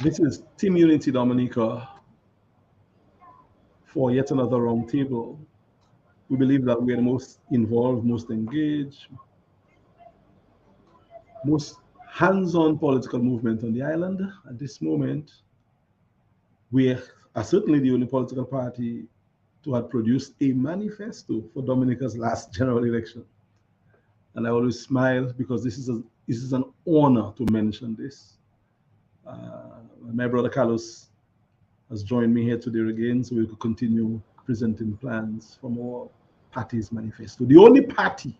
This is Team Unity Dominica for yet another roundtable. We believe that we are the most involved, most engaged, most hands-on political movement on the island at this moment. We are certainly the only political party to have produced a manifesto for Dominica's last general election. And I always smile because this is an honor to mention this. My brother Carlos has joined me here today again, so we could continue presenting plans from our party's manifesto. The only party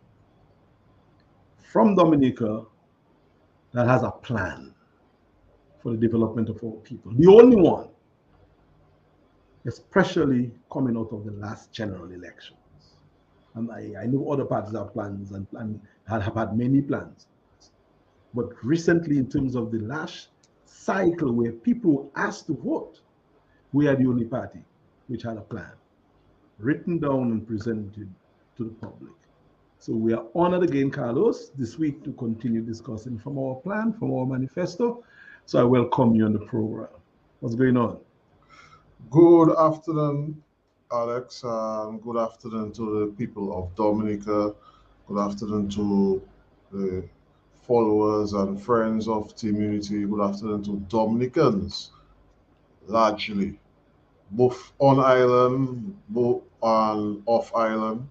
from Dominica that has a plan for the development of our people. The only one, especially coming out of the last general elections. And I know other parties have plans and have had many plans. But recently, in terms of the last cycle where people were asked to vote, we are the only party which had a plan written down and presented to the public. So we are honored again, Carlos, this week to continue discussing from our plan, from our manifesto. So I welcome you on the program. What's going on? Good afternoon, Alex, and good afternoon to the people of Dominica. Good afternoon to the followers and friends of Team Unity. Good afternoon to Dominicans, largely, both on island, both on off island.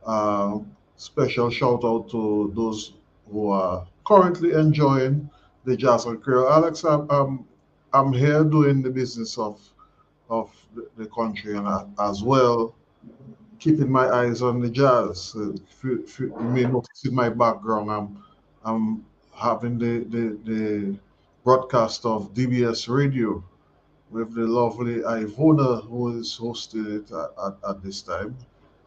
Uh, Special shout out to those who are currently enjoying the jazz and creole. Alex, I'm here doing the business of the country and as well keeping my eyes on the jazz. If you may notice in my background, I'm having the broadcast of DBS Radio with the lovely Ivona who is hosting it at this time,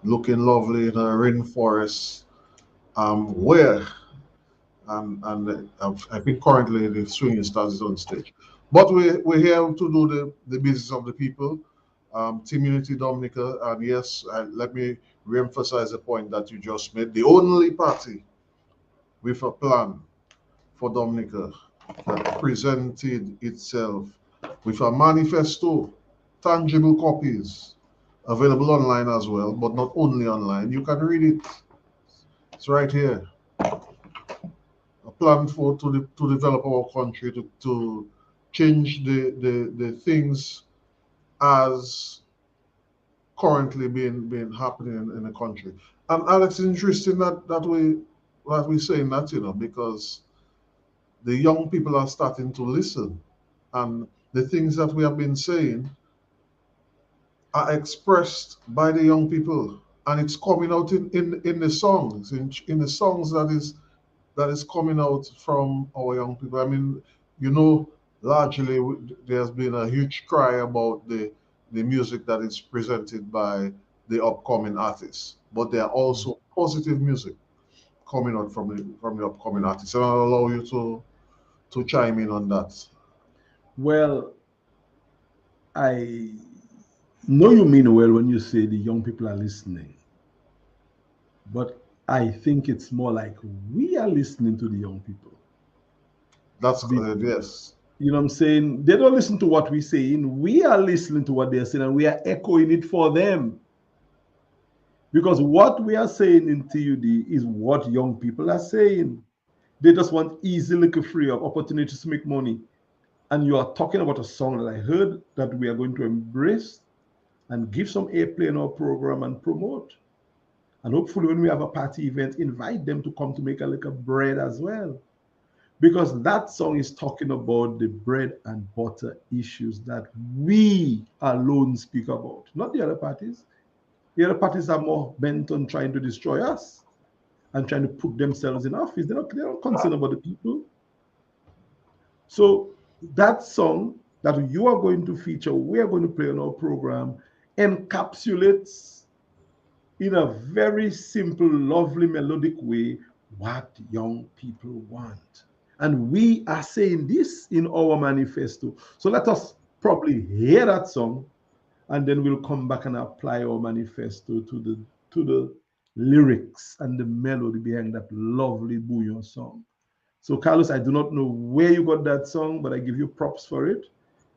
looking lovely in a rainforest. Where I think currently the swinging stars is on stage. But we're here to do the business of the people, Team Unity Dominica. And yes, let me re-emphasize the point that you just made. The only party with a plan for Dominica that presented itself with a manifesto, tangible copies, available online as well, but not only online. You can read it. It's right here. A plan to develop our country to change the things as currently being happening in the country. And Alex, it's interesting that we saying that, because the young people are starting to listen, and the things that we have been saying are expressed by the young people, and it's coming out in the songs, in the songs that is coming out from our young people. I mean, largely there's been a huge cry about the music that is presented by the upcoming artists, but there are also positive music coming out from the upcoming artists. And I'll allow you to chime in on that. Well, I know you mean well when you say the young people are listening, but I think it's more like we are listening to the young people. That's Be- good, yes. You know what I'm saying? They don't listen to what we're saying. We are listening to what they're saying and we are echoing it for them. Because what we are saying in TUD is what young people are saying. They just want easy, liquor free of opportunities to make money. And you are talking about a song that I heard that we are going to embrace and give some airplay in our program and promote. And hopefully, when we have a party event, invite them to come to make a little bread as well. Because that song is talking about the bread and butter issues that we alone speak about, not the other parties. The other parties are more bent on trying to destroy us and trying to put themselves in office. They're not concerned about the people. So that song that you are going to feature, we are going to play on our program, encapsulates in a very simple, lovely, melodic way what young people want. And we are saying this in our manifesto. So let us probably hear that song and then we'll come back and apply our manifesto to the lyrics and the melody behind that lovely bouillon song. So, Carlos, I do not know where you got that song, but I give you props for it.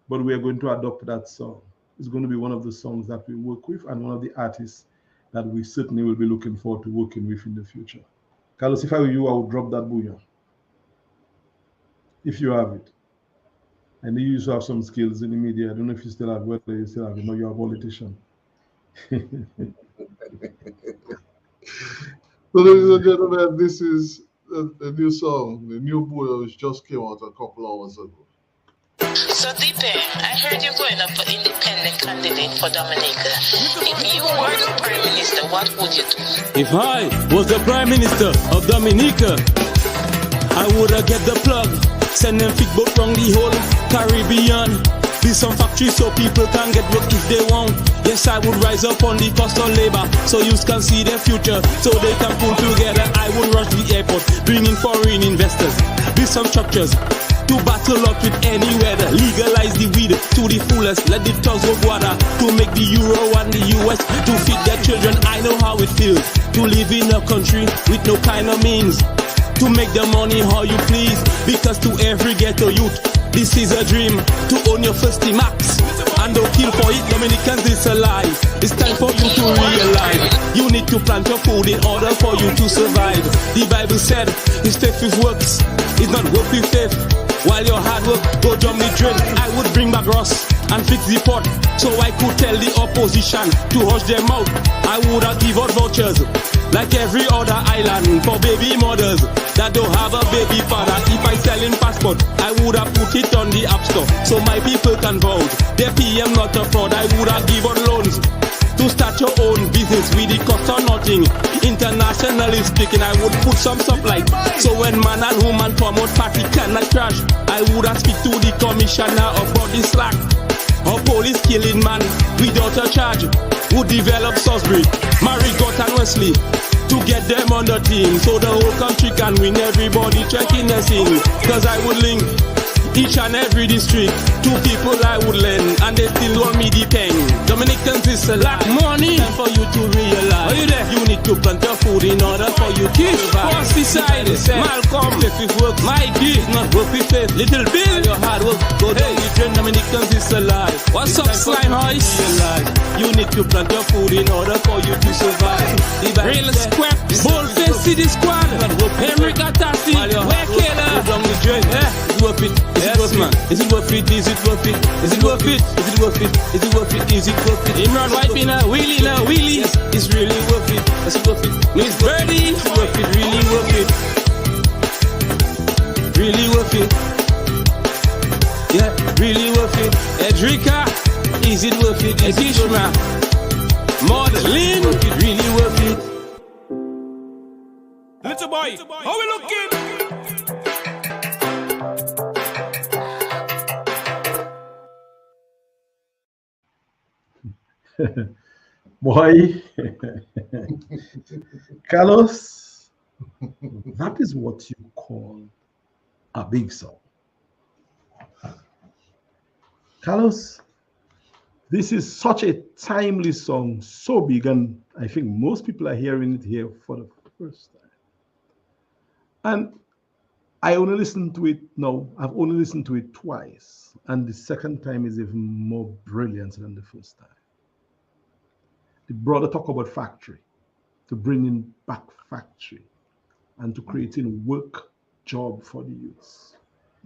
But we are going to adopt that song. It's going to be one of the songs that we work with and one of the artists that we certainly will be looking forward to working with in the future. Carlos, if I were you, I would drop that bouillon. If you have it. I know you used to have some skills in the media. I don't know if you still have, whether you still have it. No, you're a politician. So, ladies and gentlemen, this is a new song. The new bouillon which just came out a couple hours ago. So, Deepe, I heard you're going up for independent candidate for Dominica. If you were the Prime Minister, what would you do? If I was the Prime Minister of Dominica, I would get the plug, send them fit boat from the whole Caribbean. Build some factories so people can get work if they want. Yes, I would rise up on the cost of labor so youth can see their future, so they can pull together. I would rush the airport, bring in foreign investors, build some structures to battle up with any weather. Legalize the weed to the fullest, let the thugs go guada to make the euro and the US to feed their children. I know how it feels to live in a country with no kind of means, to make the money how you please, because to every ghetto youth this is a dream, to own your first Max and don't kill for it. Dominicans, it's a lie. It's time for you to realize you need to plant your food in order for you to survive. The Bible said his faith with works is not work with faith. While your hard work go down the drain, I would bring back Ross and fix the pot so I could tell the opposition to hush their mouth. I would have give out vouchers like every other island for baby mothers that don't have a baby father. If I sell in passport, I would have put it on the app store so my people can vote. Their PM not a fraud. I would have given loans to start your own business with the cost of nothing. Internationally speaking, I would put some stuff like so when man and woman promote party cannot crash. I would have speak to the commissioner about the slack of police killing man without a charge. Would develop Salisbury, Marigot and Wesley to get them on the team so the whole country can win. Everybody checking the scene, cause I would link each and every district to people I would lend, and they still want me the pen. Dominicans is a lot money time for you to realize. Are you there? You need to plant your food in order for you to survive. What's the side? Malcolm, if it works, Mikey, it's not work with faith. Little Bill, your hard work, go down the drain. Dominicans is alive. What's up, slime hoist? You need to plant your food in order for you to survive. Real square, bold face city squad. Henry Gatasi, where killer? Go down the drain. It's worth it. Is it worth it? Is it worth it? Is it worth it? Is it worth it? Is it worth it? Is it worth it? Is it worth it? Imran White been a wheelie now, wheelie. It's really worth it. Is it worth it? Miss Birdie, it's worth it. Really worth it. Really worth it. Yeah, really worth it. Edrica, is it worth it? Is it worth it? Maudlin, really worth it. Little boy, how we looking? Boy, Carlos, that is what you call a big song. Carlos, this is such a timely song, so big, and I think most people are hearing it here for the first time. And I only listened to it now. I've only listened to it twice, and the second time is even more brilliant than the first time. The brother talk about factory, to bring in back factory, and to creating work job for the youths.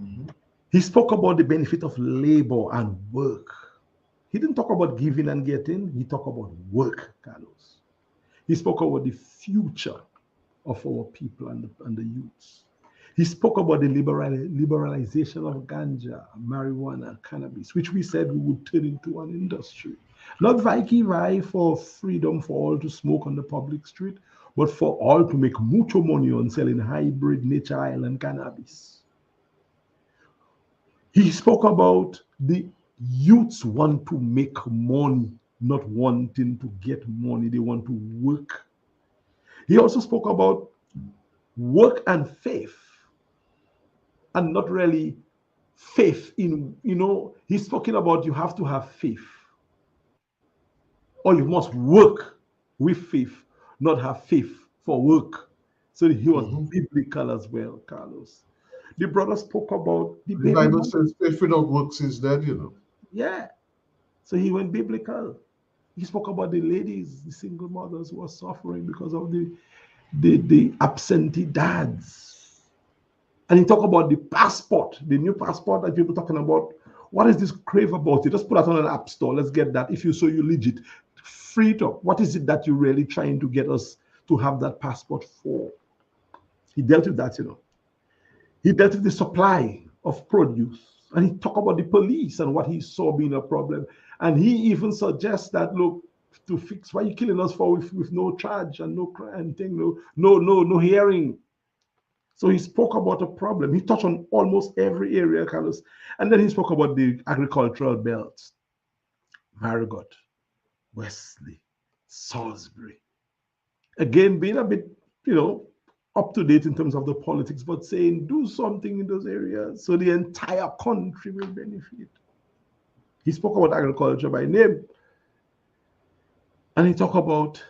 Mm-hmm. He spoke about the benefit of labor and work. He didn't talk about giving and getting. He talked about work, Carlos. He spoke about the future of our people and the youths. He spoke about the liberalization of ganja, marijuana, cannabis, which we said we would turn into an industry. Not vai for freedom for all to smoke on the public street, but for all to make mucho money on selling hybrid nature island cannabis. He spoke about the youths want to make money, not wanting to get money. They want to work. He also spoke about work and faith, and not really faith in, he's talking about you have to have faith. Or you must work with faith, not have faith for work. So he was biblical as well, Carlos. The brother spoke about the The baby Bible mama. says, faith without works is dead, you know. Yeah. So he went biblical. He spoke about the ladies, the single mothers who are suffering because of the absentee dads. And he talked about the passport, the new passport that people talking about. What is this crave about it? Just put that on an app store. Let's get that. If you so you legit, free it up. What is it that you're really trying to get us to have that passport for? He dealt with that, you know. He dealt with the supply of produce. And he talked about the police and what he saw being a problem. And he even suggests that, look, to fix why you killing us for with no charge and no crime thing, no hearing. So he spoke about a problem. He touched on almost every area, Carlos. And then he spoke about the agricultural belts. Marigot, Wesley, Salisbury. Again, being a bit, up to date in terms of the politics, but saying do something in those areas so the entire country will benefit. He spoke about agriculture by name. And he talked about,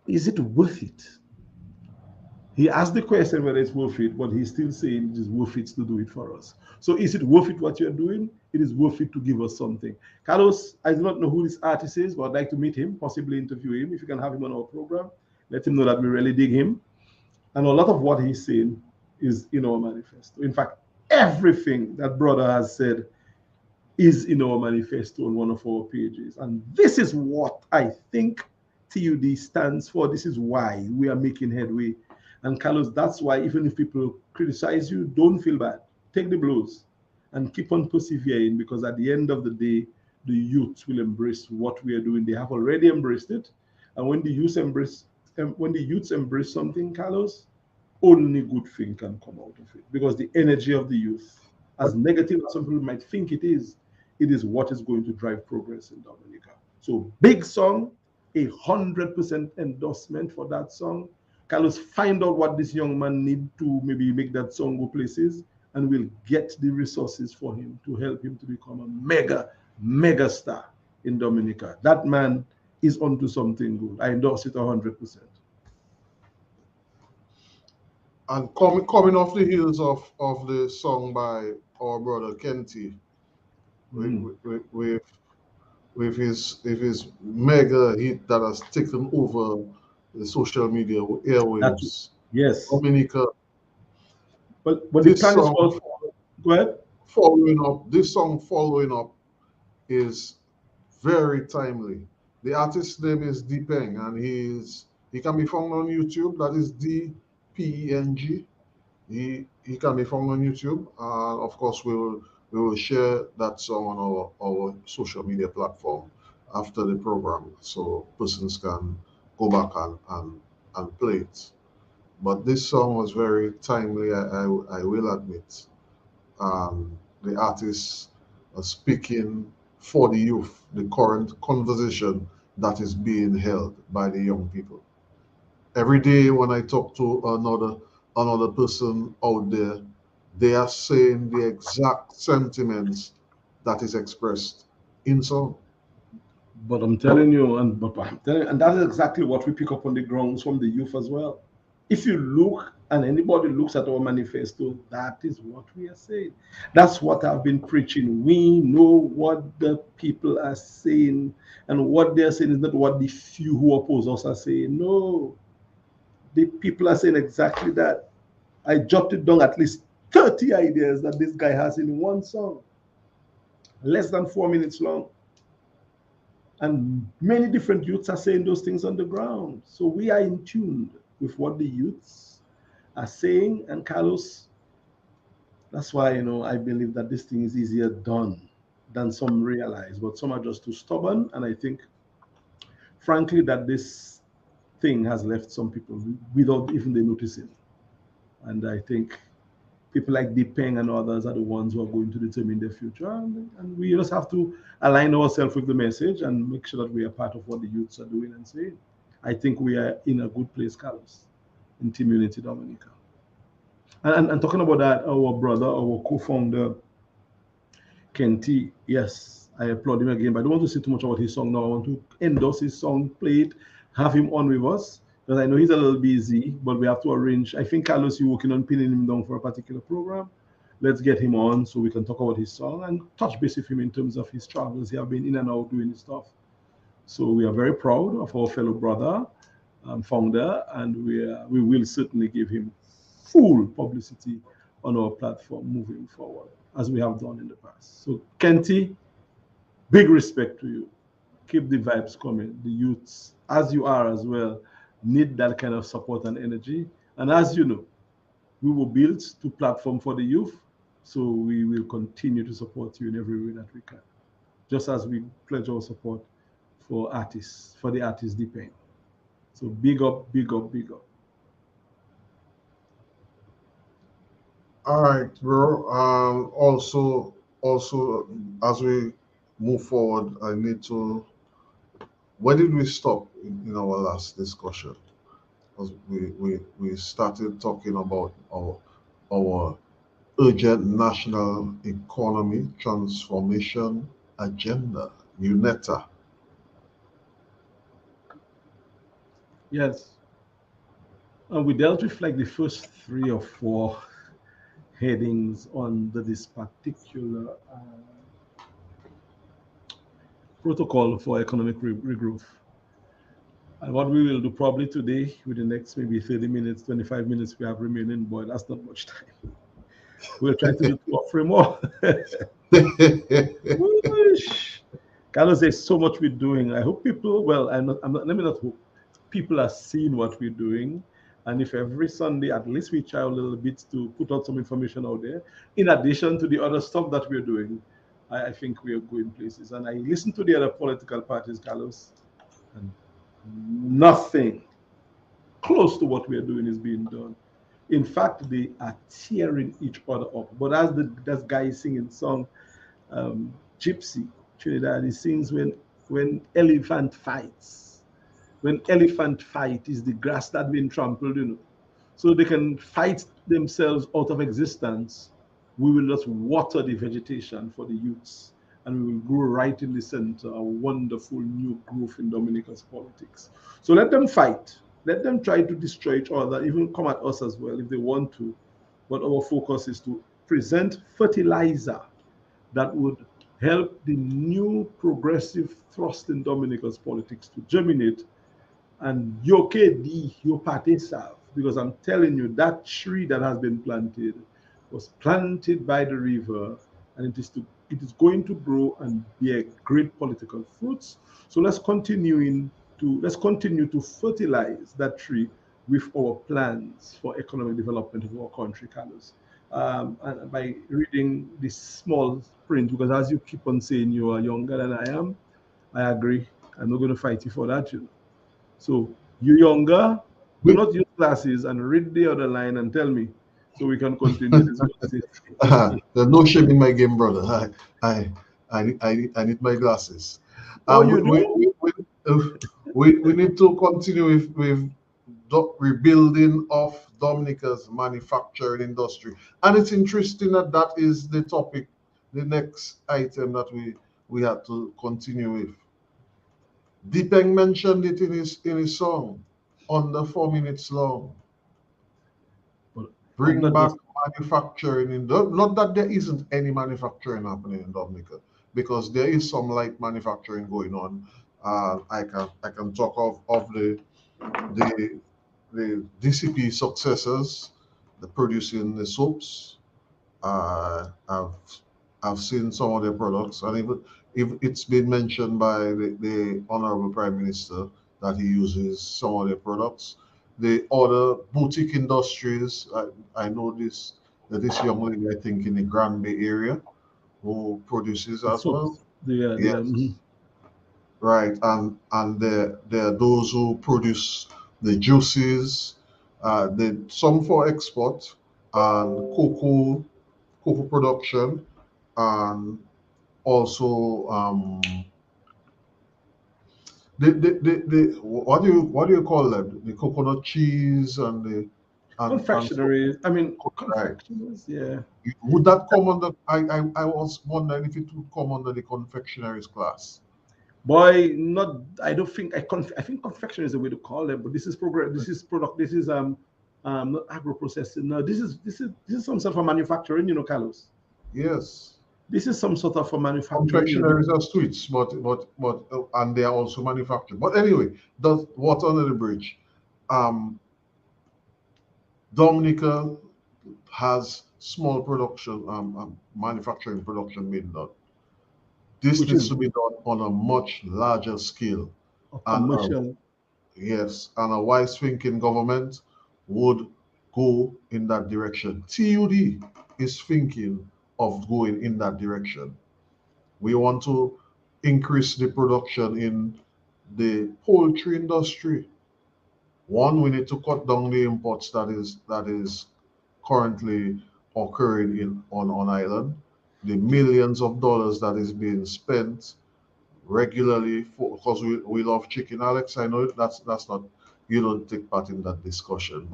is it worth it? He asked the question whether it's worth it, but he's still saying it is worth it to do it for us. So is it worth it what you're doing? It is worth it to give us something. Carlos, I do not know who this artist is, but I'd like to meet him, possibly interview him. If you can have him on our program, let him know that we really dig him. And a lot of what he's saying is in our manifesto. In fact, everything that brother has said is in our manifesto on one of our pages. And this is what I think TUD stands for. This is why we are making headway. And Carlos, that's why even if people criticize you, don't feel bad. Take the blows and keep on persevering, because at the end of the day, the youth will embrace what we are doing. They have already embraced it. And when the youth embrace something, Carlos, only good thing can come out of it. Because the energy of the youth, as negative as some people might think it is what is going to drive progress in Dominica. So big song, 100% endorsement for that song. Carlos, find out what this young man need to maybe make that song go places, and we'll get the resources for him to help him to become a mega star in Dominica. That man is onto something good. I endorse it 100%. And coming off the heels of the song by our brother Kenty, with his mega hit that has taken over the social media airwaves. Yes. Dominica. But the plan is for, go ahead. This song following up is very timely. The artist's name is Depeng, and he can be found on YouTube. That is DPENG. He can be found on YouTube. Of course, we will share that song on our social media platform after the program, so persons can go back and play it. But this song was very timely, I will admit. The artist was speaking for the youth, the current conversation that is being held by the young people. Every day when I talk to another person out there, they are saying the exact sentiments that is expressed in song. But I'm telling you, and that is exactly what we pick up on the grounds from the youth as well. If you look and anybody looks at our manifesto, that is what we are saying. That's what I've been preaching. We know what the people are saying, and what they're saying is not what the few who oppose us are saying. No, the people are saying exactly that. I jotted down at least 30 ideas that this guy has in one song, less than 4 minutes long. And many different youths are saying those things on the ground. So we are in tune with what the youths are saying. And Carlos, that's why, I believe that this thing is easier done than some realize. But some are just too stubborn. And I think, frankly, that this thing has left some people without even they noticing. And I think people like Deepeng and others are the ones who are going to determine their future. And we just have to align ourselves with the message and make sure that we are part of what the youths are doing and saying. I think we are in a good place, Carlos, in Team Unity Dominica. And talking about that, our brother, our co-founder, Kenty, yes, I applaud him again, but I don't want to say too much about his song now. I want to endorse his song, play it, have him on with us, because I know he's a little busy, but we have to arrange. I think, Carlos, you're working on pinning him down for a particular program. Let's get him on so we can talk about his song and touch base with him in terms of his travels. He have been in and out doing his stuff. So we are very proud of our fellow brother, founder, and we will certainly give him full publicity on our platform moving forward, as we have done in the past. So Kenty, big respect to you. Keep the vibes coming. The youths, as you are as well, need that kind of support and energy. And as you know, we were built to platform for the youth, so we will continue to support you in every way that we can, just as we pledge our support for artists, for the artist Deepen. So big up, big up, big up. All right, bro. Also, as we move forward, I need to. Where did we stop in our last discussion? Because we started talking about our urgent national economy transformation agenda, UNETA. Yes. And we dealt with like the first 3 or 4 headings under this particular protocol for economic regrowth. And what we will do probably today, with the next maybe 30 minutes, 25 minutes we have remaining, boy, that's not much time. We'll try to do 2 or 3 more. Carlos, there's so much we're doing. I hope people, well, let me not hope. People are seeing what we're doing. And if every Sunday, at least we try a little bit to put out some information out there, in addition to the other stuff that we're doing, I think we are going places. And I listen to the other political parties, Carlos, and nothing close to what we are doing is being done. In fact, they are tearing each other up. But as that guy is singing song, Gypsy, Trinidad, he sings when elephant fights. When elephant fight is the grass that been trampled, so they can fight themselves out of existence. We will just water the vegetation for the youths, and we will grow right in the center a wonderful new growth in Dominica's politics. So let them fight. Let them try to destroy each other, even come at us as well if they want to. But our focus is to present fertilizer that would help the new progressive thrust in Dominica's politics to germinate. And your party serve, because I'm telling you, that tree that has been planted was planted by the river, and it is going to grow and bear great political fruits. So let's continue to fertilize that tree with our plans for economic development of our country, Carlos. And by reading this small print, because as you keep on saying you are younger than I am, I agree. I'm not going to fight you for that, So you younger, do not use glasses and read the other line and tell me, so we can continue this conversation. There's no shame in my game, brother. I need my glasses. We need to continue with rebuilding of Dominica's manufacturing industry, and it's interesting that is the topic, the next item that we had to continue with. Deepeng mentioned it in his song, under 4 minutes long. Bring back manufacturing in not that there isn't any manufacturing happening in Dominica, because there is some light manufacturing going on. I can talk of the DCP successors, the producing the soaps. I've seen some of their products, and even if it's been mentioned by the Honorable Prime Minister that he uses some of their products. The other boutique industries, I know this young lady, I think in the Grand Bay area, who produces as well. Yes. Right, and there are those who produce the juices, some for export, and cocoa production, and also the what do you call them? The coconut cheese and the confectionery. Confectionaries, yeah. Would that come under? I was wondering if it would come under the confectionaries class. Boy, not. I don't think I think confection is the way to call it, but this is progress. This is product. This is not agro processing. No, this is some sort of manufacturing. Carlos. Yes. This is some sort of a manufacturing. Confectionaries are sweets, but and they are also manufactured. But anyway, the water under the bridge. Dominica has small production, manufacturing production being done. This Which needs is to be done on a much larger scale. a And commercial. yes, and a wise thinking government would go in that direction. TUD is thinking of going in that direction. We want to increase the production in the poultry industry. One, we need to cut down the imports that is currently occurring on island. The millions of dollars that is being spent regularly for because we love chicken, Alex. I know that's not you don't take part in that discussion.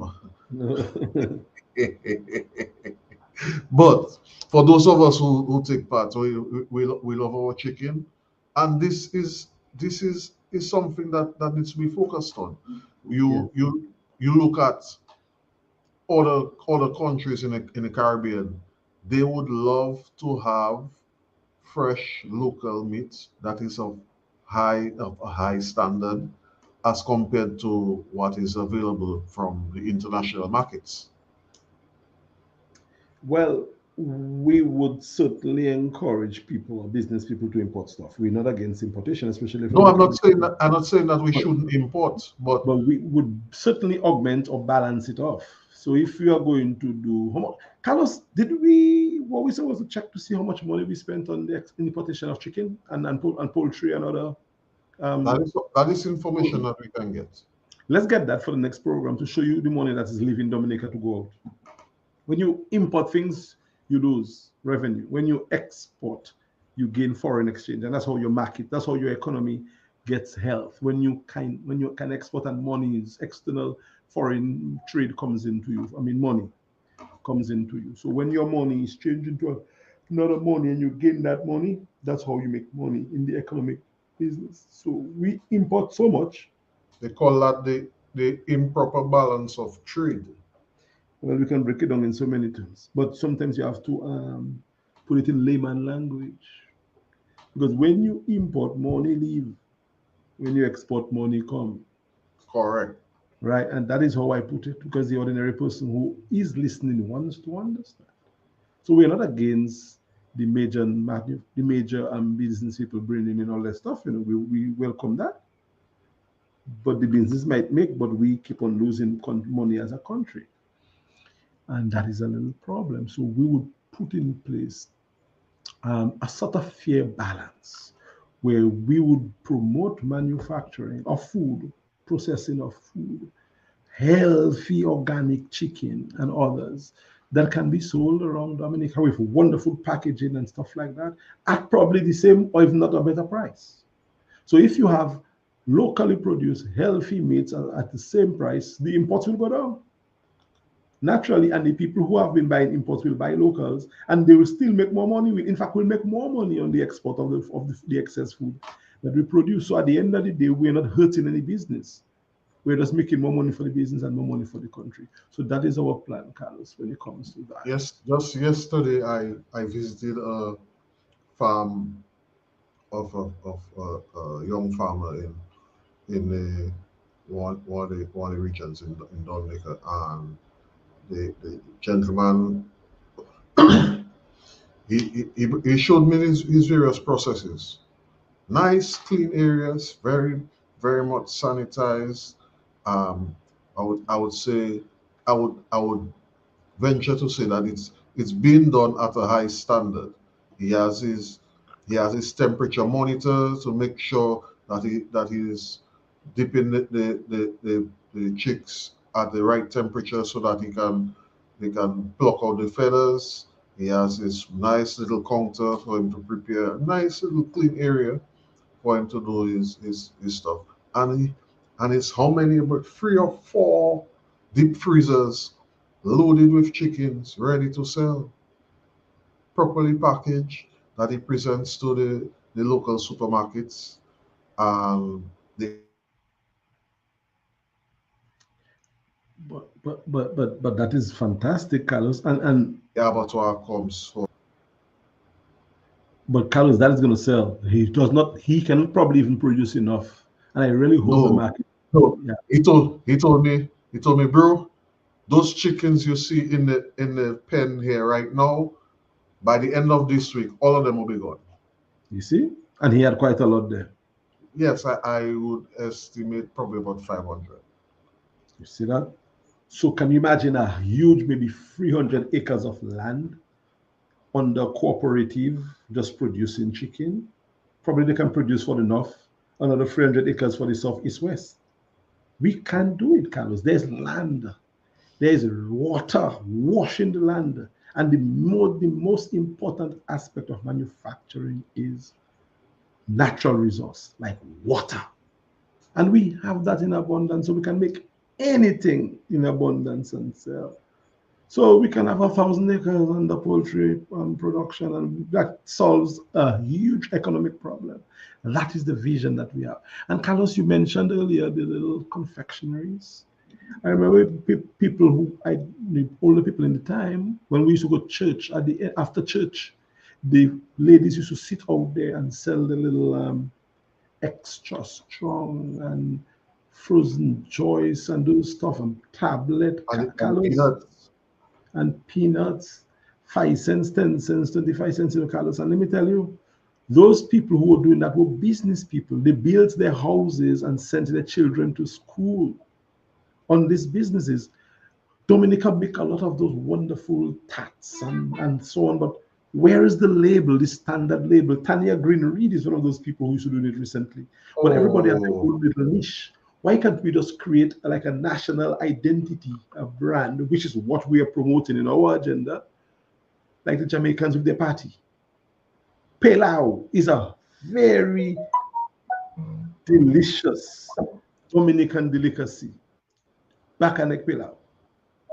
But for those of us who take part, we love our chicken, and this is something that needs to be focused on. Yeah. You look at other countries in the Caribbean, they would love to have fresh local meat that is of a high standard as compared to what is available from the international markets. Well, we would certainly encourage people or business people to import stuff. We're not against importation, especially from No, the I'm not saying Caribbean. that we But, shouldn't import, but but we would certainly augment or balance it off. So if we are going to do how much, Carlos, did we what we said was to check to see how much money we spent on the importation of chicken and poultry and other that um is information produce? that we can get. Let's get that for the next program to show you the money that is leaving Dominica to go out. When you import things, you lose revenue. When you export, you gain foreign exchange, and that's how your market, that's how your economy gets health. When you can export and money is external foreign trade comes into you. I mean, money comes into you. So when your money is changed into another money and you gain that money, that's how you make money in the economic business. So we import so much. They call that the improper balance of trade. Well, we can break it down in so many terms, but sometimes you have to put it in layman language. Because when you import, money leave. When you export, money come. Correct. Right? And that is how I put it, because the ordinary person who is listening wants to understand. So we're not against the major business people bringing in all that stuff. We welcome that. But the business might make, but we keep on losing money as a country. And that is a little problem. So we would put in place a sort of fair balance where we would promote manufacturing of food, processing of food, healthy organic chicken and others that can be sold around Dominica with wonderful packaging and stuff like that at probably the same or if not a better price. So if you have locally produced healthy meats at the same price, the imports will go down naturally, and the people who have been buying imports will buy locals, and they will still make more money. In fact, we'll make more money on the export of the excess food that we produce. So at the end of the day, we're not hurting any business. We're just making more money for the business and more money for the country. So that is our plan, Carlos, when it comes to that. Yes, just yesterday I visited a farm of a young farmer in one of the regions in Dominica, and the gentleman he showed me his various processes. Nice, clean areas, very much sanitized. Um, I would say I would venture to say that it's being done at a high standard. He has his he has his temperature monitor to make sure that he is dipping the chicks at the right temperature so that he can pluck out the feathers. He has this nice little counter for him to prepare a nice little clean area for him to do his stuff. And it's how many, about 3 or 4 deep freezers loaded with chickens ready to sell, properly packaged, that he presents to the local supermarkets. The But that is fantastic, Carlos. And abattoir comes for. but Carlos, that is going to sell. He cannot probably even produce enough. And I really hope the No, market. no. Yeah. He told me, bro, those chickens you see in the pen here right now, by the end of this week, all of them will be gone. You see? And he had quite a lot there. Yes, I would estimate probably about 500. You see that? So can you imagine a huge, maybe 300 acres of land under cooperative just producing chicken? Probably they can produce for enough, another 300 acres for the southeast west. We can do it, Carlos. There's land. There's water washing the land. And the most important aspect of manufacturing is natural resource like water. And we have that in abundance, so we can make anything in abundance and sell. So we can have 1,000 acres under poultry production, and that solves a huge economic problem. That is the vision that we have. And Carlos, you mentioned earlier the little confectionaries. I remember people the older people in the time, when we used to go to church after church, the ladies used to sit out there and sell the little extra strong and frozen joys and those stuff and tablet And Carlos peanuts. and peanuts, 5 cents, 10 cents, 25 cents in Carlos. And let me tell you, those people who were doing that were business people. They built their houses and sent their children to school on these businesses. Dominica make a lot of those wonderful tats and so on, but where is the label, the standard label? Tanya Green Reed is one of those people who used to do it recently. But everybody has their Oh, own little niche. Why can't we just create like a national identity, a brand, which is what we are promoting in our agenda, like the Jamaicans with their party? Pilau is a very delicious Dominican delicacy. Bakanek pilau.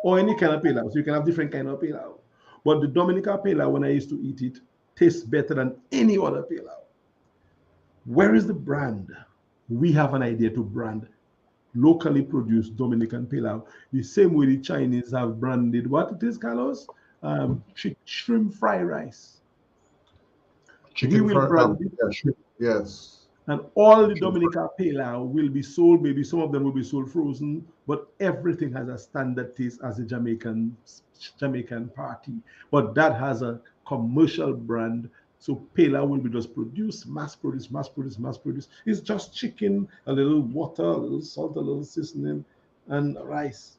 Or any kind of pilau. So you can have different kind of pilau. But the Dominica pilau, when I used to eat it, tastes better than any other pilau. Where is the brand? We have an idea to brand locally produced Dominican pilau. The same way the Chinese have branded what it is, Carlos? Shrimp fried rice. We chicken will fry. brand it, Yeah, shrimp. Yes. and all the Shrimp fry. Dominica pilau will be sold. Maybe some of them will be sold frozen, but everything has a standard taste as a Jamaican party. But that has a commercial brand. So pilau will be just produced, mass produced, mass produced, mass produced. It's just chicken, a little water, a little salt, a little seasoning, and rice,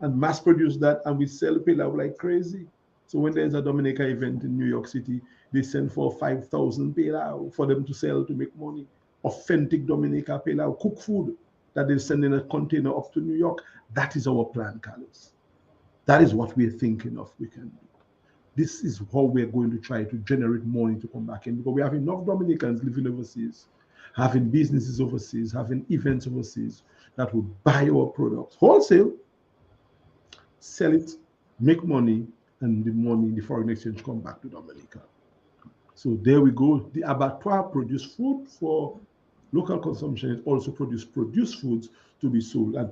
and mass produce that, and we sell pilau like crazy. So when there's a Dominica event in New York City, they send for 5,000 pilau for them to sell to make money. Authentic Dominica pilau, cooked food that they send in a container up to New York. That is our plan, Carlos. That is what we're thinking of we can do. This is how we're going to try to generate money to come back in, because we have enough Dominicans living overseas, having businesses overseas, having events overseas that will buy our products wholesale, sell it, make money, and the money, the foreign exchange, come back to Dominica. So there we go. The abattoir produce food for local consumption. It also produce foods to be sold. And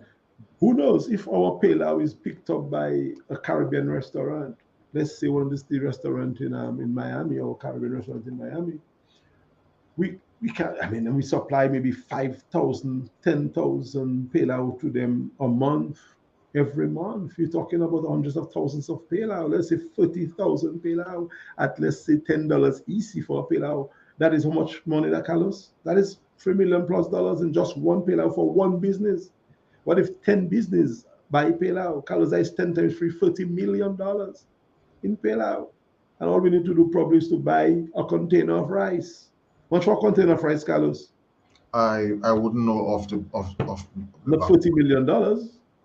who knows if our pilau is picked up by a Caribbean restaurant? Let's say one of the restaurant in Miami, or Caribbean restaurant in Miami. We can, I mean, we supply maybe 5,000, 10,000 pilau to them a month. Every month you're talking about hundreds of thousands of pilau. Let's say 30,000 pilau at, let's say, $10 easy for a pilau. That is how much money, that, Carlos? That is $3 million plus in just one pilau for one business. What if 10 business buy pilau? Carlos, that is 10 times 3, $30 million in pilau. And all we need to do probably is to buy a container of rice. Much for a container of rice, Carlos? I wouldn't know of Not $40 million,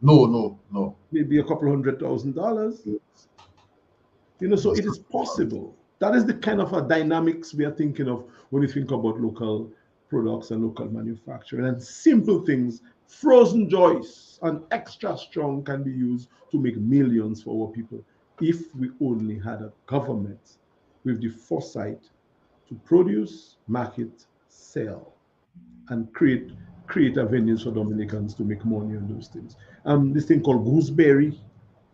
no, no, no. maybe a couple $100,000. So That's it is possible. That is the kind of a dynamics we are thinking of when we think about local products and local manufacturing. And simple things, frozen joys and extra strong, can be used to make millions for our people if we only had a government with the foresight to produce, market, sell. and create avenues for Dominicans to make money on those things. This thing called gooseberry,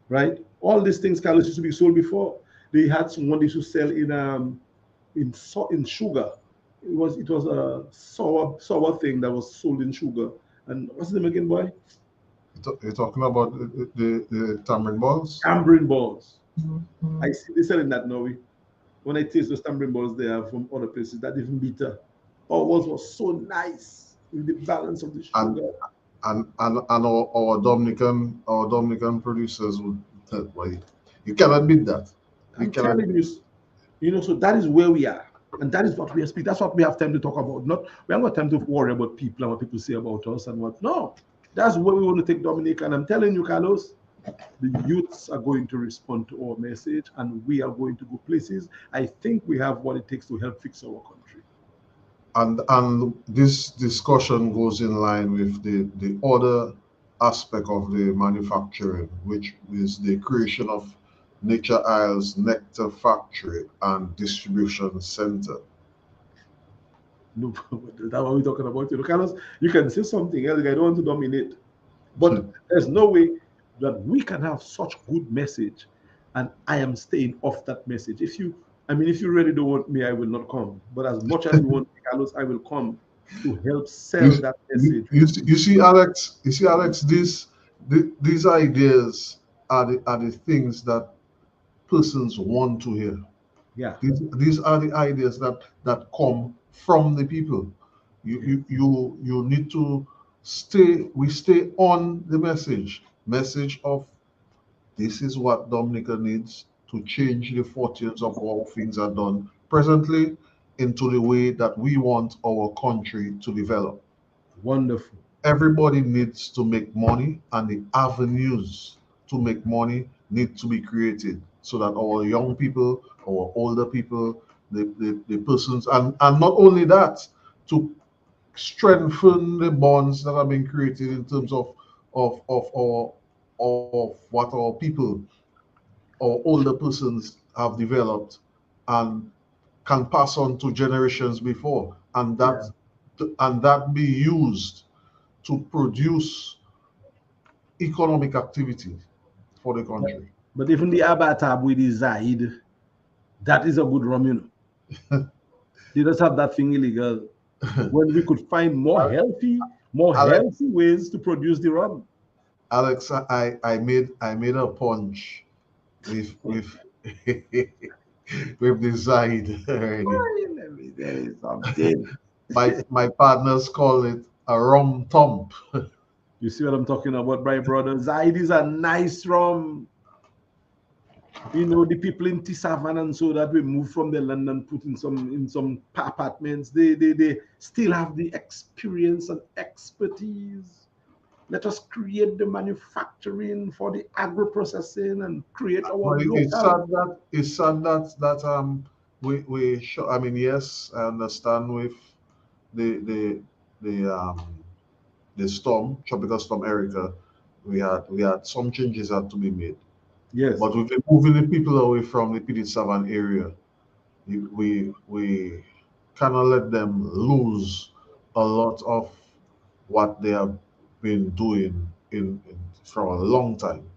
right? All these things, Carlos, used to be sold before. They had someone used to sell in sugar. It was a sour thing that was sold in sugar. And what's the name again, boy? You're talking about the tamarind balls? Tamarind balls. I see they selling that now. When I taste those tamarind balls they have from other places, that even bitter. Ours was so nice with the balance of the sugar. And our Dominican producers would tell why you cannot beat that. I'm telling you, so that is where we are. And that is what we speak. That's what we have time to talk about. Not we haven't got time to worry about people and what people say about us and what. No, that's where we want to take Dominica. And I'm telling you, Carlos, the youths are going to respond to our message, and we are going to go places. I think we have what it takes to help fix our country. And this discussion goes in line with the other aspect of the manufacturing, which is the creation of Nature Isle's nectar factory and distribution center. No, that's what we're talking about. Carlos, you can say something else. I don't want to dominate, but there's no way that we can have such good message, and I am staying off that message. If you really don't want me, I will not come. But as much as you want me, Carlos, I will come to help sell that message. You see, Alex. These ideas are the things that persons want to hear. Yeah. These are the ideas that come from the people. You need to stay on the message of this is what Dominica needs to change the fortunes of how things are done presently into the way that we want our country to develop. Wonderful. Everybody needs to make money, and the avenues to make money need to be created so that our young people, our older people, the persons, and not only that, to strengthen the bonds that have been created in terms of what our people or older persons have developed and can pass on to generations before, and that be used to produce economic activity for the country. But even the Abatab with the Zaid, that is a good rum, They just have that thing illegal. When we could find more healthy ways to produce the rum. Alex, I made a punch with with the Zaid already. There is something. My partners call it a rum thump. You see what I'm talking about, my brother? Zaid is a nice rum. The people in Tisavan and so that we moved from the land and put in some apartments, they still have the experience and expertise. Let us create the manufacturing for the agro processing and create our local. It's sad that we show. I mean, yes, I understand with the tropical storm Erica, we had some changes had to be made. Yes. But with moving the people away from the Pidit Savan area, we cannot let them lose a lot of what they have been doing for a long time.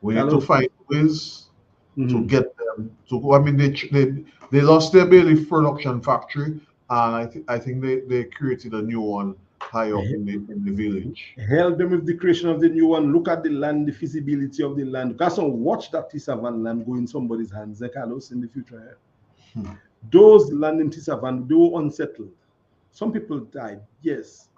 We need to find ways to get them to. I mean, they lost their Bailey production factory, and I think they created a new one high up in the village. Help them with the creation of the new one. Look at the land, the feasibility of the land. Carson, watch that Tisavan land go in somebody's hands, Carlos, in the future. Those land in Tisavan, they were unsettled. Some people died, yes.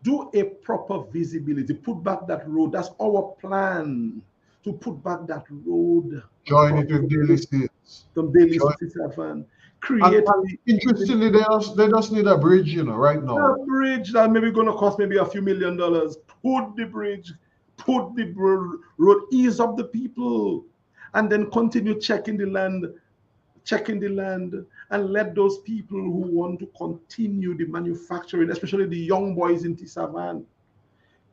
Do a proper visibility. Put back that road. That's our plan, to put back that road. Join it with daily states. Some daily Tisavan. Create. And interestingly, they just need a bridge, right now. A bridge that maybe going to cost maybe a few $1 million. Put the bridge, put the road, ease up the people, and then continue checking the land, and let those people who want to continue the manufacturing, especially the young boys in Tisavan,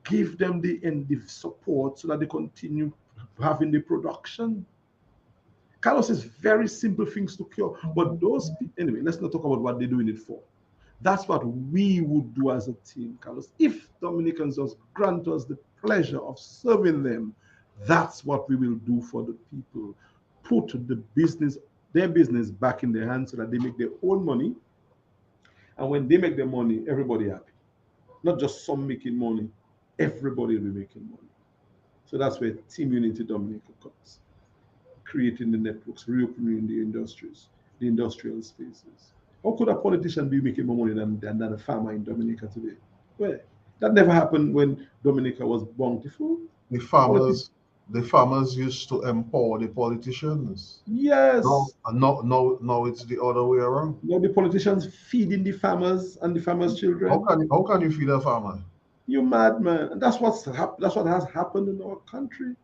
give them the support so that they continue having the production. Carlos is very simple things to cure, but those people, anyway, let's not talk about what they're doing it for. That's what we would do as a team, Carlos. If Dominicans just grant us the pleasure of serving them, that's what we will do for the people. Put their business back in their hands so that they make their own money. And when they make their money, everybody happy. Not just some making money, everybody will be making money. So that's where Team Unity Dominica comes. Creating the networks, reopening the industries, the industrial spaces. How could a politician be making more money than a farmer in Dominica today? Well, that never happened when Dominica was bountiful. The farmers used to empower the politicians. Yes. Now it's the other way around. Now the politicians feeding the farmers and the farmers' children. How can you feed a farmer? You mad man. And that's what has happened in our country.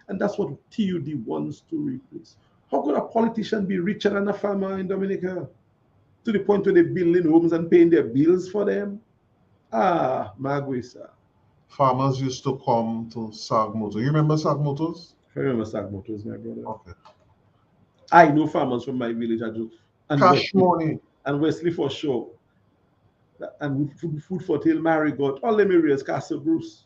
And that's what TUD wants to replace. How could a politician be richer than a farmer in Dominica? To the point where they're building homes and paying their bills for them? Ah, Magwisa. Farmers used to come to Sag Motors. You remember Sag Motors? I remember Sag Motors, my brother. Okay. I know farmers from my village, and Cash money. And Wesley for sure. And food for Tail, Marigot, all them areas, Castle Bruce.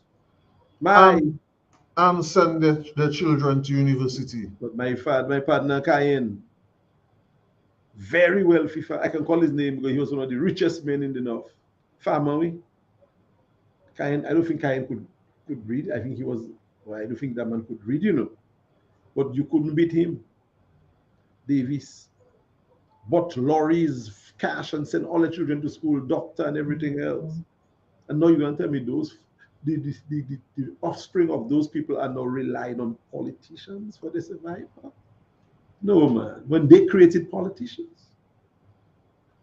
And send their children to university. But my partner, Cayenne, very wealthy. I can call his name because he was one of the richest men in the north. Farmer, Cayenne, I don't think Cayenne could read. I think he was, well, I don't think that man could read, But you couldn't beat him. Davis bought lorries, cash, and sent all the children to school, doctor and everything else. And now you're going to tell me the offspring of those people are now relying on politicians for their survival? No, man. When they created politicians.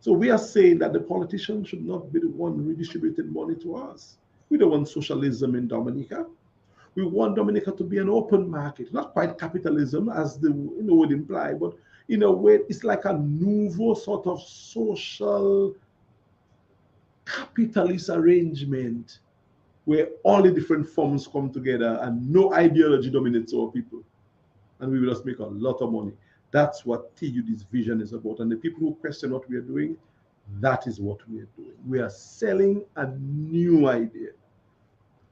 So we are saying that the politicians should not be the one redistributing money to us. We don't want socialism in Dominica. We want Dominica to be an open market, not quite capitalism as the would imply, but in a way, it's like a nouveau sort of social capitalist arrangement where all the different forms come together and no ideology dominates our people. And we will just make a lot of money. That's what TUD's vision is about. And the people who question what we are doing, that is what we are doing. We are selling a new idea.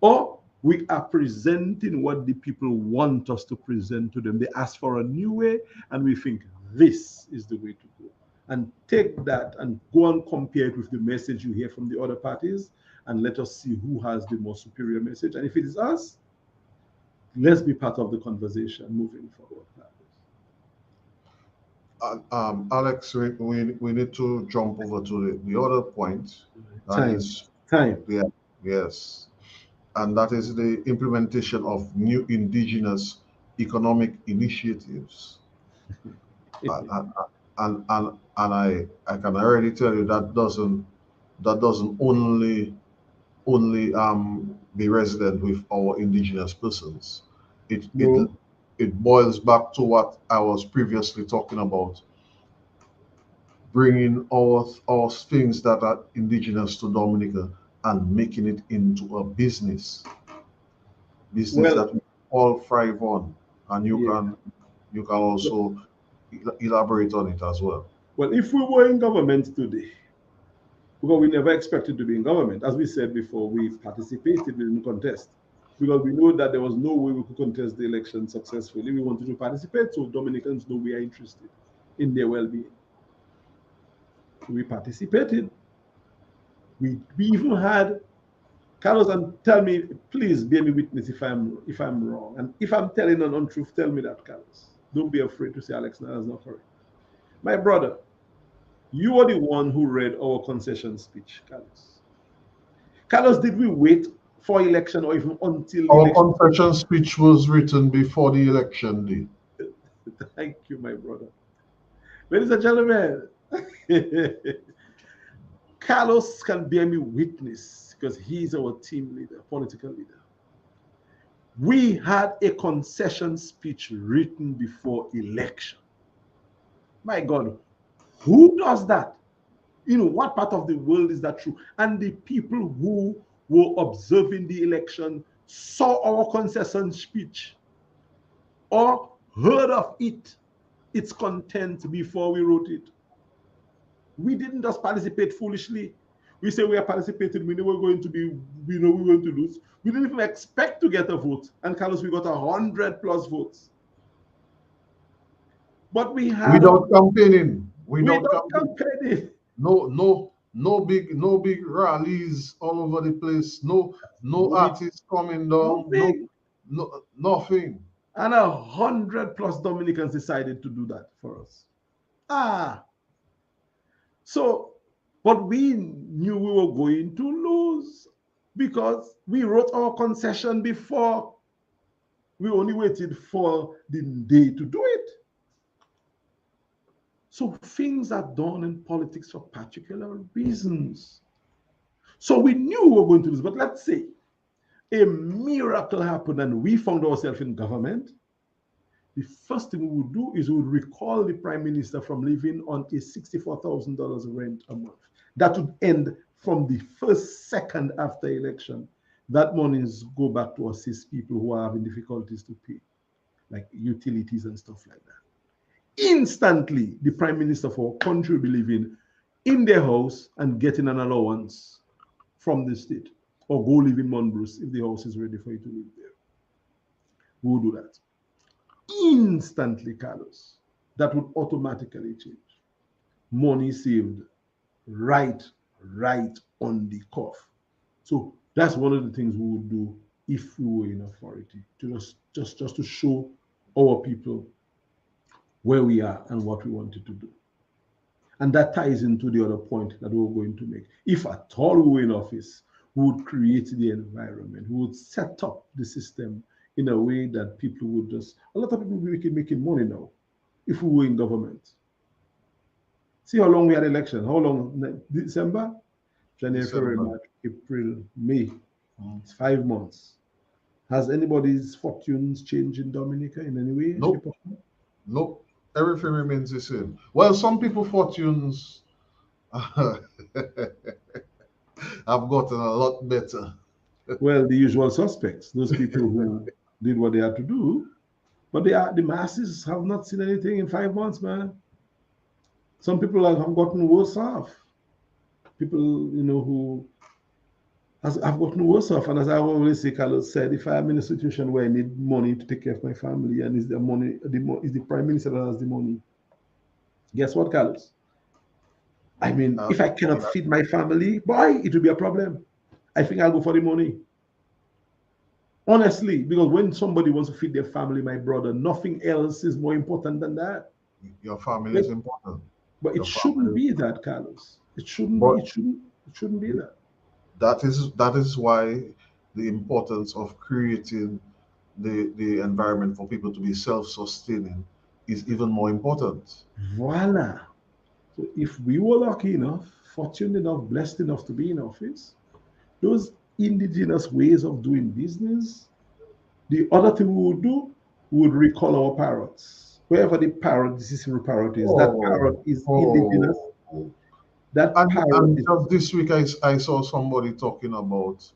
Or we are presenting what the people want us to present to them. They ask for a new way, and we think this is the way to go. And take that and go and compare it with the message you hear from the other parties, and let us see who has the more superior message. And if it is us, let's be part of the conversation moving forward. Alex, we need to jump over to the other point. Time. Yeah, yes. And that is the implementation of new indigenous economic initiatives. and I can already tell you that doesn't only be resident with our indigenous persons. It boils back to what I was previously talking about, bringing our things that are indigenous to Dominica and making it into a business that we all thrive on. And you can also elaborate on it as well. Well, if we were in government today, because we never expected to be in government, as we said before, we participated in the contest because we know that there was no way we could contest the election successfully. We wanted to participate, so Dominicans know we are interested in their well-being. We participated. We even had Carlos, and tell me, please bear me witness if I'm wrong. And if I'm telling an untruth, tell me that, Carlos. Don't be afraid to say, Alex, no, that's not correct. My brother, you are the one who read our concession speech, Carlos. Carlos, did we wait for election or even until our concession speech was written before the election day? Thank you, my brother. Ladies and gentlemen, Carlos can bear me witness because he's our team leader, political leader. We had a concession speech written before election. My God, who does that? What part of the world is that true? And the people who were observing the election saw our concession speech or heard of it, its content before we wrote it. We didn't just participate foolishly. We say we are participating. We know we're going to be, we know we're going to lose. We didn't even expect to get a vote. And Carlos, we got 100+ votes. But we had without campaigning. without campaigning. No big rallies all over the place. No artists coming down. Nothing. And 100+ Dominicans decided to do that for us. So, but we knew we were going to lose because we wrote our concession before. We only waited for the day to do it. So things are done in politics for particular reasons. So we knew we were going to lose, but let's say a miracle happened and we found ourselves in government. The first thing we would do is we would recall the prime minister from living on a $64,000 rent a month. That would end from the first second after election. That monies go back to assist people who are having difficulties to pay, like utilities and stuff like that. Instantly, the prime minister for a country will be living in their house and getting an allowance from the state, or go live in Monbrus if the house is ready for you to live there. We will do that. Instantly, Carlos. That would automatically change. Money saved right on the cuff. So that's one of the things we would do if we were in authority, to just to show our people where we are and what we wanted to do. And that ties into the other point that we were going to make. If at all we were in office, we would create the environment, we would set up the system in a way that people would just, a lot of people will be making money now if we were in government. See how long we had election, how long? December, January, February, March, April, May. It's 5 months. Has anybody's fortunes changed in Dominica in any way? Nope. Nope. Everything remains the same. Well, some people fortunes have gotten a lot better. Well, the usual suspects, those people who did what they had to do, but the masses have not seen anything in 5 months, man. Some people have gotten worse off. People, who have gotten worse off. And as I always say, Carlos said, if I'm in a situation where I need money to take care of my family, and is the prime minister that has the money, guess what, Carlos? I mean, if I cannot feed my family, boy, it will be a problem. I think I'll go for the money. Honestly, because when somebody wants to feed their family, my brother, nothing else is more important than that. Your family is important. But it shouldn't be that, Carlos. It shouldn't be that. That is why the importance of creating the environment for people to be self-sustaining is even more important. Voila. So if we were lucky enough, fortunate enough, blessed enough to be in office, those indigenous ways of doing business, the other thing we would do, we would recall our parrots. Wherever the Sicily parrot is, that parrot is indigenous. That and just this week I saw somebody talking about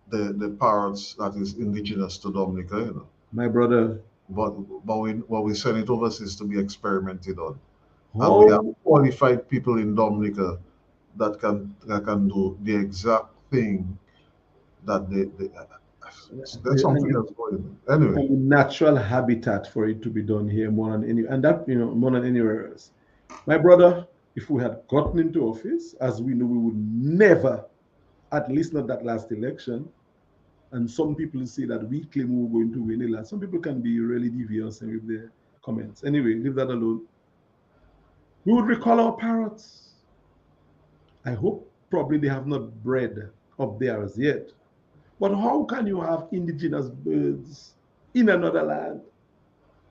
the parrots that is indigenous to Dominica, My brother. But we send it overseas to be experimented on. And we have qualified people in Dominica that can do the exact thing that there's something else going on. Anyway, natural habitat for it to be done here more than more than anywhere else. My brother, if we had gotten into office, as we know we would never, at least not that last election, and some people say that we claim we were going to win it. Some people can be really devious with their comments. Anyway, leave that alone. We would recall our parrots. I hope probably they have not bred up there as yet. But how can you have indigenous birds in another land?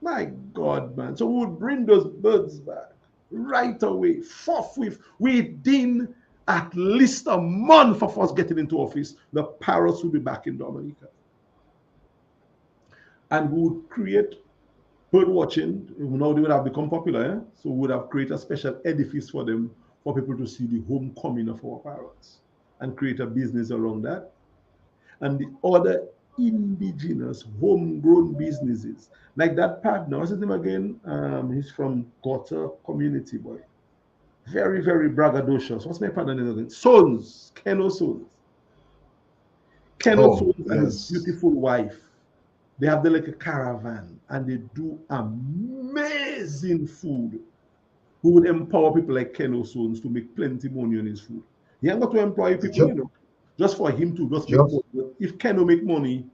My God, man. So we would bring those birds back right away, forthwith, within at least a month of us getting into office. The parrots will be back in Dominica. And we would create bird watching. Now they would have become popular, so we would have created a special edifice for them, for people to see the homecoming of our parrots, and create a business around that. And the other indigenous homegrown businesses, like that partner, what's his name again? He's from Gota community, boy. Very, very braggadocious. What's my partner name again? Sons, Keno Sons. Keno Oh, Sons and his yes. beautiful wife. They have like a caravan and they do amazing food. Who would empower people like Keno Sons to make plenty money on his food. He ain't got to employ people, just for him to just make money. But if Keno make money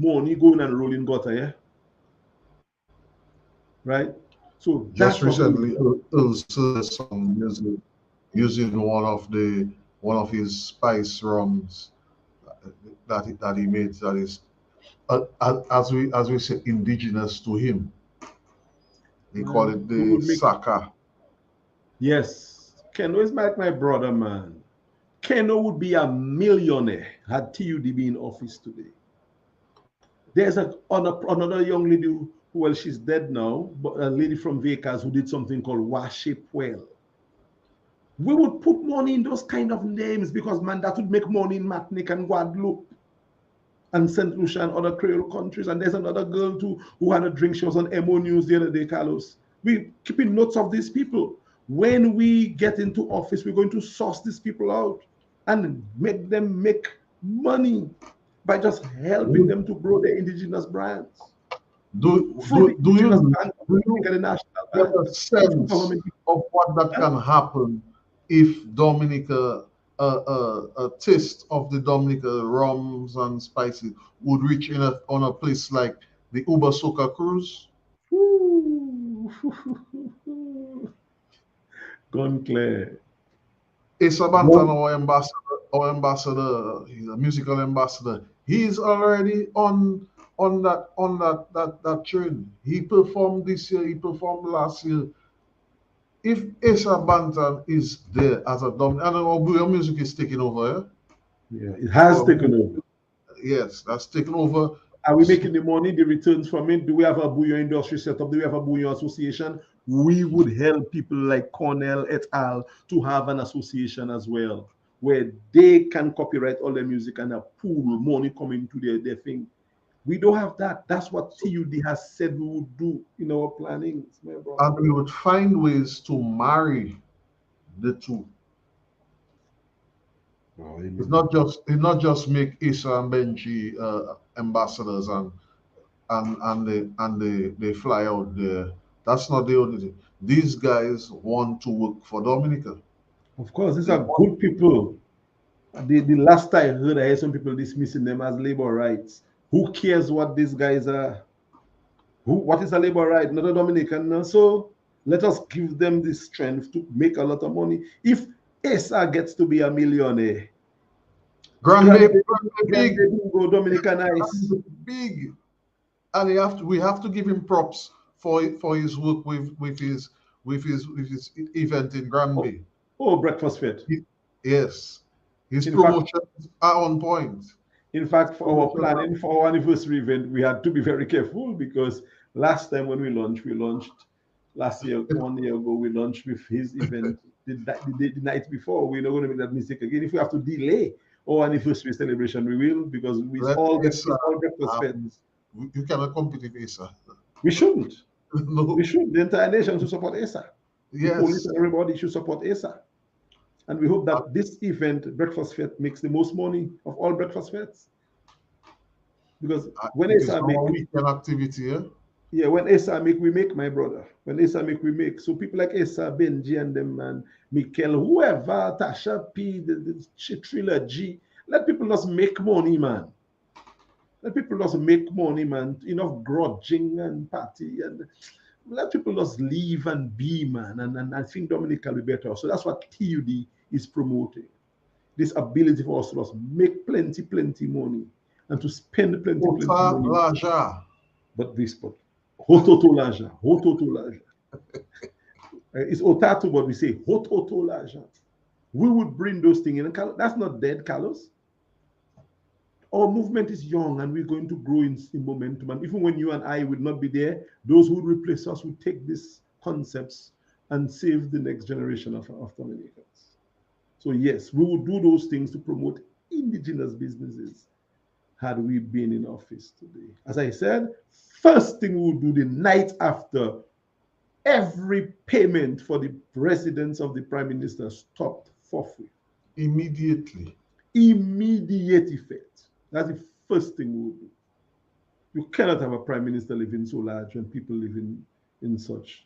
going and rolling gutter, yeah? Right? So Just that's what we recently, also some music using one of his spice rums that he made, that is as we say, indigenous to him. They call it the Saka. Yes. Keno is like my brother, man. Keno would be a millionaire had TUD been in office today. There's another young lady who, well, she's dead now, but a lady from Vegas who did something called Worship Well. We would put money in those kind of names because, man, that would make money in Martinique and Guadeloupe and St. Lucia and other Creole countries. And there's another girl too who had a drink. She was on MO News the other day, Carlos. We're keeping notes of these people. When we get into office, we're going to source these people out and make them make money by just helping them to grow their indigenous brands. Do you get a sense of what that can happen if Dominica, a taste of the Dominica rums and spices would reach on a place like the Uber Soca cruise? Gone clear. Asa Bantan, our ambassador, he's a musical ambassador. He's already on that train. He performed this year. He performed last year. If Asa Bantan is there as a dom, and our music is taking over. Yeah, it has taken over. Yes, that's taken over. Are we making the money, the returns from it? Do we have a Bouillon industry set up? Do we have a Bouillon association? We would help people like Cornell et al. To have an association as well, where they can copyright all their music and a pool money coming to their thing. We don't have that. That's what TUD has said we would do in our planning. And we would find ways to marry the two. It's not just make Issa and Benji ambassadors and they fly out there. That's not the only thing. These guys want to work for Dominica. Of course, these are good people. The last I heard, I heard some people dismissing them as labor rights. Who cares what these guys are? What is a labor right? Not a Dominican. So let us give them the strength to make a lot of money. If Esa gets to be a millionaire, Grande big, go Dominicanize. Big, and we have to give him props for his work with his event in Granby. Oh, Breakfast Fete. Yes, his promotions are on point. In fact, for our planning for our anniversary event, we had to be very careful because last time when we launched last year, 1 year ago, we launched with his event the night before. We're not going to make that mistake again. If we have to delay our anniversary celebration, we will, because it's all Breakfast Fete. You cannot compete with ASA. We shouldn't. No. We should. The entire nation should support ASA. Yes. The police and everybody should support ASA. And we hope that this event, Breakfast Fete, makes the most money of all Breakfast Fetes. Because when ASA make weekend activity, when ASA make, we make, my brother. When ASA make, we make. So people like ASA, Benji and them, man, Mikel, whoever, Tasha P, the Trilogy, let people just make money, man. Let people just make money, man. Enough grudging and party, and let people just leave and be, man. And I think Dominica will be better. So that's what TUD is promoting. This ability for us to just make plenty money and to spend plenty money. But this, hototolaja. It's otatu, but we say hototolaja. We would bring those things in. And that's not dead, Carlos. Our movement is young and we're going to grow in momentum. And even when you and I would not be there, those who would replace us would take these concepts and save the next generation of Dominicans. So yes, we would do those things to promote indigenous businesses had we been in office today. As I said, first thing we would do the night after every payment for the residence of the Prime Minister stopped forthwith. Immediately. Immediate effect. That's the first thing we will do. You cannot have a Prime Minister living so large when people live in such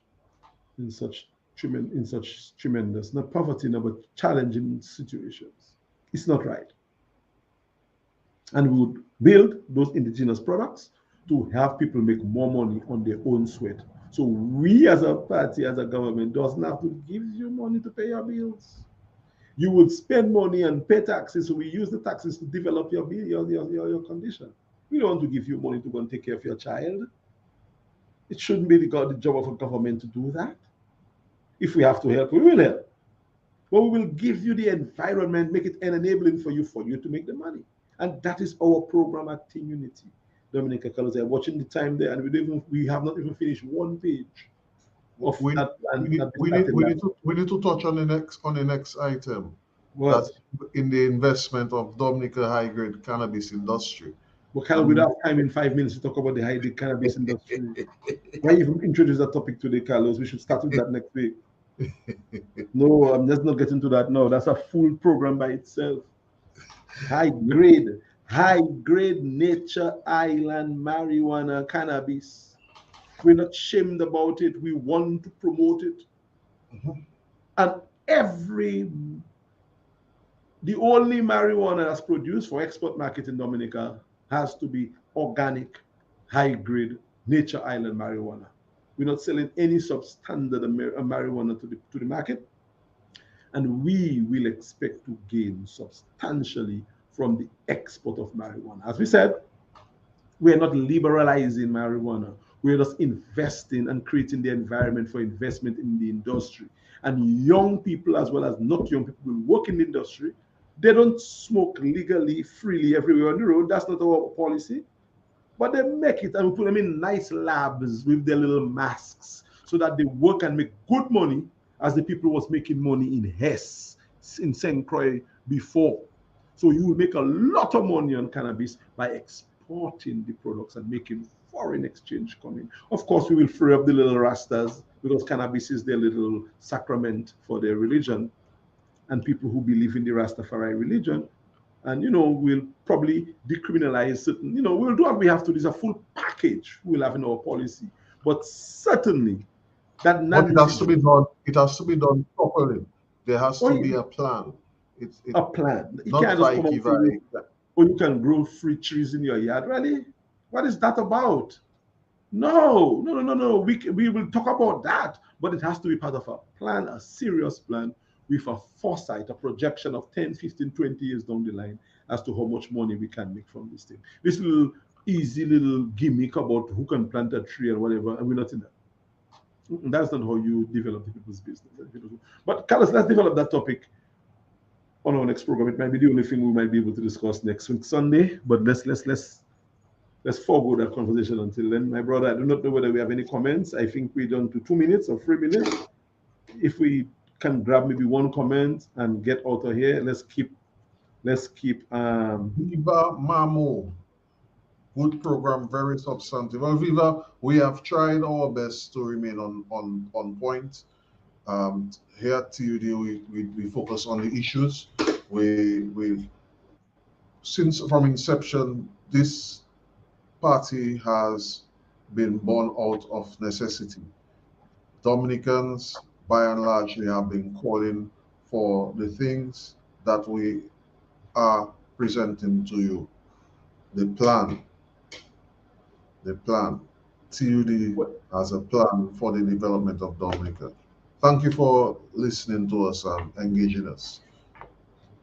tremendous, not poverty, no, but challenging situations. It's not right. And we would build those indigenous products to have people make more money on their own sweat. So we as a party, as a government, doesn't have to give you money to pay your bills. You would spend money and pay taxes, so we use the taxes to develop your condition. We don't want to give you money to go and take care of your child. It shouldn't be the job of a government to do that. If we have to help, we will help. But we will give you the environment, make it enabling for you to make the money. And that is our program at Team Unity. Dominica Carlos, I'm watching the time there, and we have not even finished one page of We that. We need to touch on the next item. What? That's in the investment of Dominica high grade cannabis industry. But Carlos, we don't have time in 5 minutes to talk about the high grade cannabis industry. Why even introduce that topic today, Carlos? We should start with that next week. No, I'm just not getting to that now. That's a full program by itself. High grade nature island marijuana cannabis. We're not ashamed about it. We want to promote it. And the only marijuana that's produced for export market in Dominica has to be organic, high grade nature island marijuana. We're not selling any substandard marijuana to the market. And we will expect to gain substantially from the export of marijuana. As we said, we are not liberalizing marijuana. We are just investing and creating the environment for investment in the industry. And young people, as well as not young people who work in the industry, they don't smoke legally, freely everywhere on the road. That's not our policy. But they make it, and we put them in nice labs with their little masks so that they work and make good money as the people was making money in Hess, in St. Croix before. So you will make a lot of money on cannabis by exporting the products and making foreign exchange coming. Of course, we will free up the little rastas because cannabis is their little sacrament for their religion, and people who believe in the Rastafari religion. And, we'll probably decriminalize certain, we'll do what we have to. There's a full package we'll have in our policy. But certainly, but it has to be done. It has to be done properly. There has to be a plan. It's a plan. You not can't just come up or you can grow fruit trees in your yard. Really? What is that about? No. We will talk about that, but it has to be part of a plan, a serious plan with a foresight, a projection of 10, 15, 20 years down the line as to how much money we can make from this thing. This little easy little gimmick about who can plant a tree and whatever, and we're not in that. That's not how you develop the people's business. But Carlos, let's develop that topic on our next program. It might be the only thing we might be able to discuss next week Sunday, but let's forego that conversation until then. My brother, I do not know whether we have any comments. I think we're down to 2 minutes or 3 minutes. If we can grab maybe one comment and get out of here, let's keep Viva Mamo. Good program, very substantive. Well, Viva, we have tried our best to remain on point. Here at TUD, we focus on the issues. We since from inception, this party has been born out of necessity. Dominicans, by and large, they have been calling for the things that we are presenting to you. The plan. TUD has a plan for the development of Dominica. Thank you for listening to us and engaging us.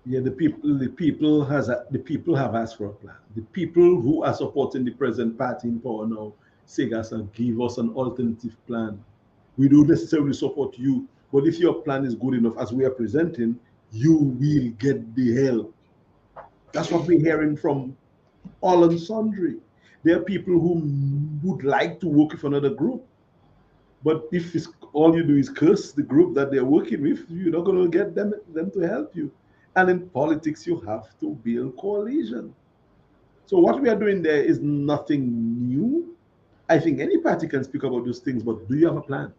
Yeah, the people have asked for a plan. The people who are supporting the present party in power now say, "Guys, give us an alternative plan. We don't necessarily support you, but if your plan is good enough as we are presenting, you will get the help." That's what we're hearing from all and sundry. There are people who would like to work with another group, but if all you do is curse the group that they're working with, you're not going to get them to help you. And in politics, you have to build coalition. So what we are doing there is nothing new. I think any party can speak about those things, but do you have a plan?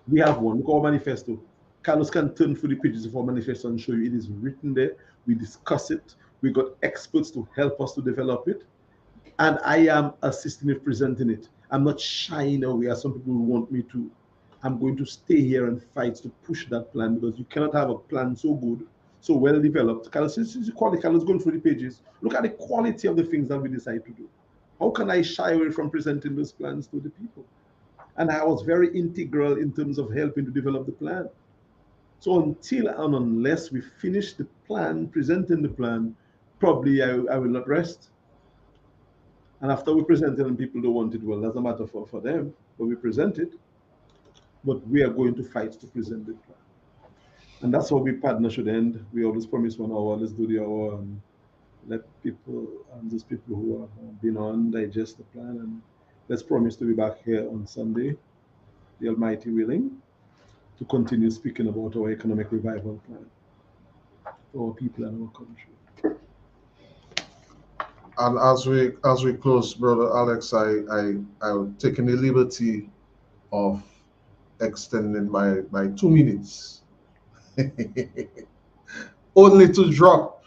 We have one. Look at our manifesto. Carlos can turn through the pages of our manifesto and show you it is written there. We discuss it. We got experts to help us to develop it. And I am assisting in presenting it. I'm not shying away as some people want me to. I'm going to stay here and fight to push that plan, because you cannot have a plan so good, so well developed. Carlos, this is the quality. Carlos going through the pages. Look at the quality of the things that we decide to do. How can I shy away from presenting those plans to the people? And I was very integral in terms of helping to develop the plan. So until and unless we finish the plan, presenting the plan, probably I will not rest. And after we present it and people don't want it, well, that's a matter for them, but we present it. But we are going to fight to present the plan. And that's how we partner should end. We always promise 1 hour, let's do the hour and let people, and those people who have been on, digest the plan. And let's promise to be back here on Sunday, the Almighty willing, to continue speaking about our economic revival plan for our people and our country. And as we close, Brother Alex, I've taken the liberty of extending by 2 minutes, only to drop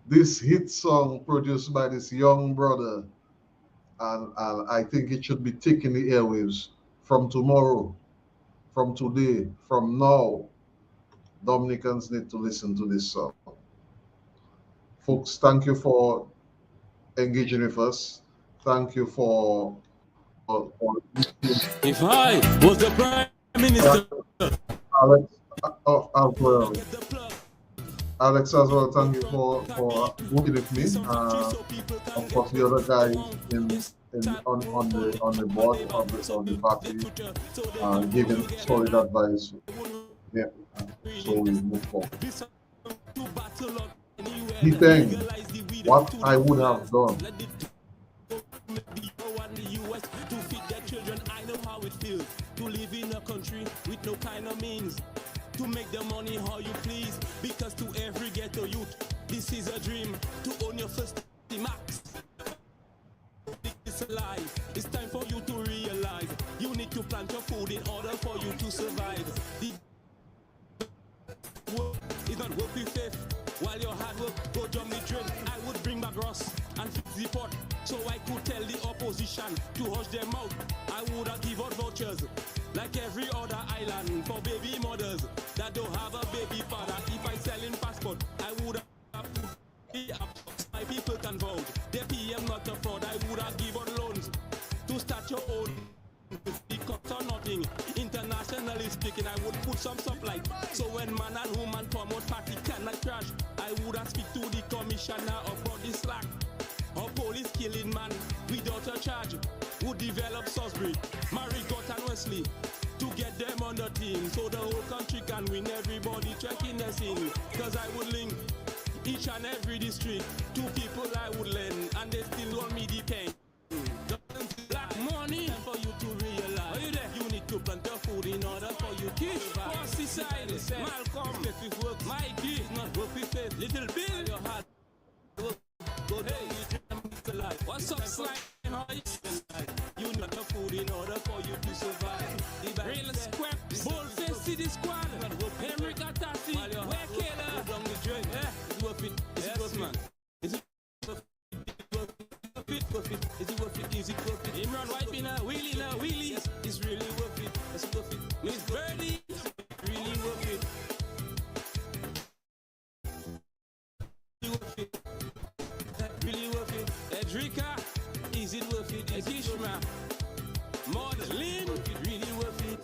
this hit song produced by this young brother, and I think it should be taking the airwaves from tomorrow, from today, from now. Dominicans need to listen to this song. Folks, thank you for engaging with us. Thank you for If I was the Prime Minister, Alex as well. Alex as well, thank you for working with me. Of course, the other guys on the board of the party giving solid advice. Yeah, so we move forward. He thanked what I would have done. to feed their children. I know how it feels to live in a country with no kind of means, to make the money how you please, because to every ghetto youth this is a dream, to own your first max. It's a lie. It's time for you to realize you need to plant your food in order for you to survive. The work is not work with faith. While your hard work go down the drain, I would bring back Ross and fix the pot, so I could tell the opposition to hush their mouth. I would have give out vouchers like every other island for baby mothers that don't have a baby father. If I sell in passport, I would have put the apps my people can vote. The PM not a fraud. I would have give out loans to start your own. The cost or nothing. Internationally speaking, I would put some supply, so when man and woman promote party cannot crash. I would have speak to the commissioner about the slack. Or police killing man without a charge. Would develop Salisbury, Marigot and Wesley to get them on the team, so the whole country can win. Everybody checking the scene, cause I would link each and every district to people I would lend, and they still want me the pain. Black money for you to realize. Are you there? You need to plant your food in order for you to survive. Bossy side, Malcolm, if it work, Mikey, it's not work with faith. Little Bill, your heart work. Go there, you dream to life. What's up, slime? How you you need your food in order for you to survive. Real square, bold face city squad. Henry Katasi, where killer? Down the drain, it's worth it. It's worth man. Is it worth it? Is it worth it? Is it worth it? Imran White in a wheelie, it's really worth it. It's worth it. Miss Birdie, really worth it. Really worth it. Really worth it. Edrica, is it worth it? Ekishma, Maudlin, really worth it.